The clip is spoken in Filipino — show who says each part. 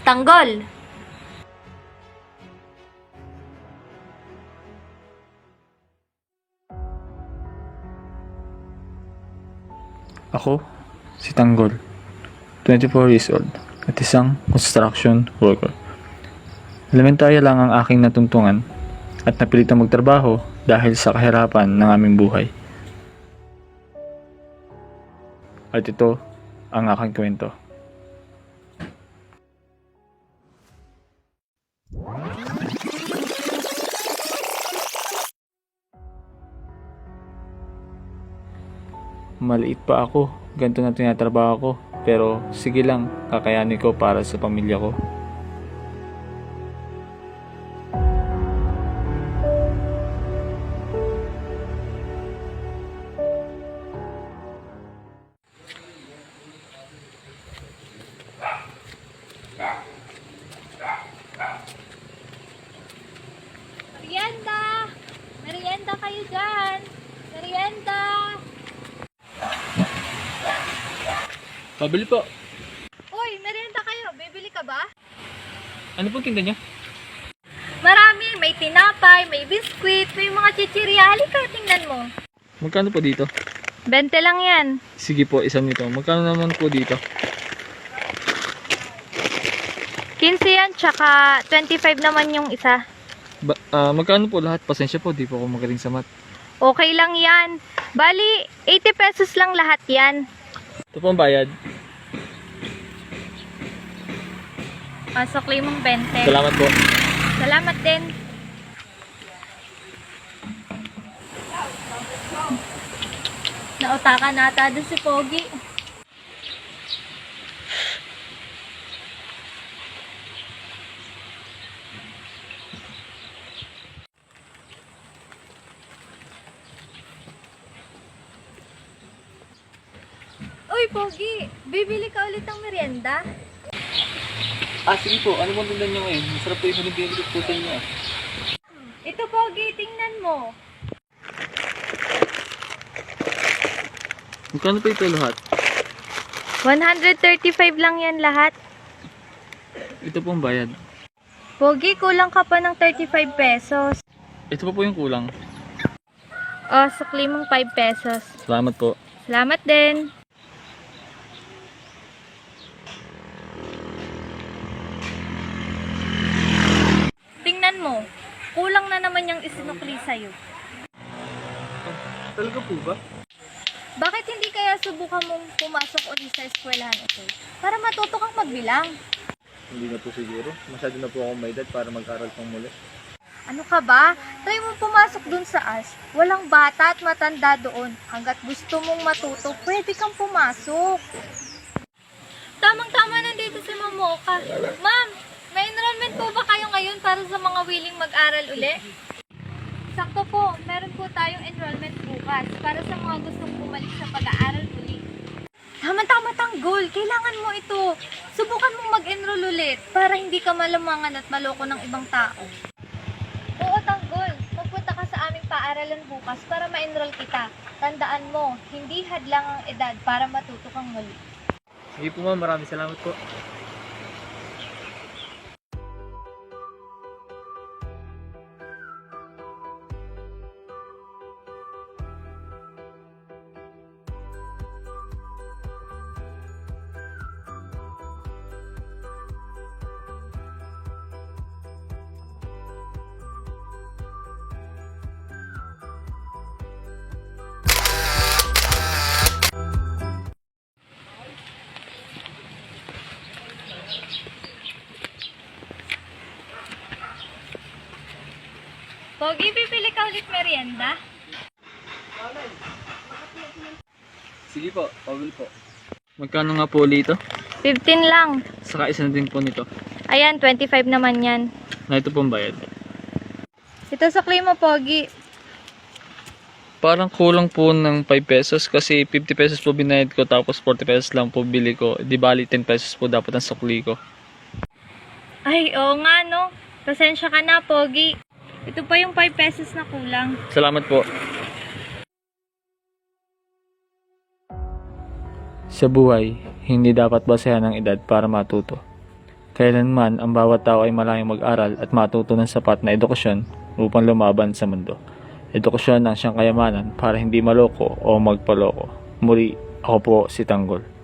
Speaker 1: Tanggol!
Speaker 2: Ako, si Tanggol, 24 years old, at isang construction worker. Elementarya lang ang aking natungtungan at napilitang magtrabaho dahil sa kahirapan ng aming buhay. At ito ang aking kwento. Maliit pa ako, ganito na tinatrabaho ko, pero sige lang, kakayanin ko para sa pamilya ko.
Speaker 1: Merienda! Merienda kayo dyan! Merienda!
Speaker 2: Pabili po.
Speaker 1: Uy, merienda kayo. Bibili ka ba?
Speaker 2: Ano pong tinda niya?
Speaker 1: Marami. May tinapay, may biskwit, may mga chichirya. Halika, tingnan mo.
Speaker 2: Magkano po dito?
Speaker 1: 20 lang yan.
Speaker 2: Sige po, isa nito. Magkano naman po dito?
Speaker 1: 15 yan, tsaka 25 naman yung isa.
Speaker 2: Magkano po lahat? Pasensya po, di po ako magaling sa math.
Speaker 1: Okay lang yan. Bali, 80 pesos lang lahat yan.
Speaker 2: Ito po ang bayad.
Speaker 1: Pasok limang 20.
Speaker 2: Salamat po.
Speaker 1: Salamat din. Nautakan nata doon si Pogi. Uy, Pogi! Bibili ka ulit ng merienda?
Speaker 2: Sige po. Ano pong tinda niyo ngayon? Masarap po yung binibili ko po sa inyo.
Speaker 1: Ito, Pogi, tingnan mo.
Speaker 2: Magkano po ito lahat?
Speaker 1: 135 lang yan lahat.
Speaker 2: Ito po ang bayad.
Speaker 1: Pogi, kulang ka pa ng 35 pesos.
Speaker 2: Ito pa po yung kulang.
Speaker 1: Sukli mong 5 pesos.
Speaker 2: Salamat po.
Speaker 1: Salamat din. Tingnan mo, kulang na naman yung isinukli sa'yo.
Speaker 2: Talaga po ba?
Speaker 1: Bakit hindi kaya subukan mong pumasok ulit sa eskwelahan ito? Para matuto kang magbilang.
Speaker 2: Hindi na po siguro. Masyado na po akong may edad para mag-aral pang muli.
Speaker 1: Ano ka ba? Try mo pumasok dun sa AS. Walang bata at matanda doon. Hanggat gusto mong matuto, pwede kang pumasok. Tamang-tama nandito si Mamoka. Ma'am, may enrollment po ba kayo ngayon para sa mga willing mag-aral uli? Sakto po, meron po tayong enrollment bukas para sa mga gustong bumalik sa pag-aaral uli. Tama-tama, Tanggol. Kailangan mo ito. Subukan mong mag-enroll ulit para hindi ka malamangan at maloko ng ibang tao. Oo, Tanggol. Magpunta ka sa aming paaralan bukas para ma-enroll kita. Tandaan mo, hindi hadlang ang edad para matuto kang muli.
Speaker 2: Sige po ma'am, maraming salamat po.
Speaker 1: Pogi, bibili ka ulit merienda?
Speaker 2: Sige po, pawil po. Magkano nga po ulit ito?
Speaker 1: 15 lang.
Speaker 2: Saka isa na din po nito.
Speaker 1: Ayan, 25 naman yan.
Speaker 2: Na ito pong bayad.
Speaker 1: Ito sa mo, Pogi.
Speaker 2: Parang kulang po ng 5 pesos kasi 50 pesos po binayad ko tapos 40 pesos lang po bili ko. Di bali 10 pesos po dapat ang sukli ko.
Speaker 1: Ay, oo nga, no? Pasensya ka na, Pogi. Ito pa yung 5 pesos na kulang.
Speaker 2: Salamat po. Sa buhay, hindi dapat basehan ng edad para matuto. Kailanman ang bawat tao ay malayang mag-aral at matuto ng sapat na edukasyon upang lumaban sa mundo. Edukasyon ang siyang kayamanan para hindi maloko o magpaloko. Muli, ako po si Tanggol.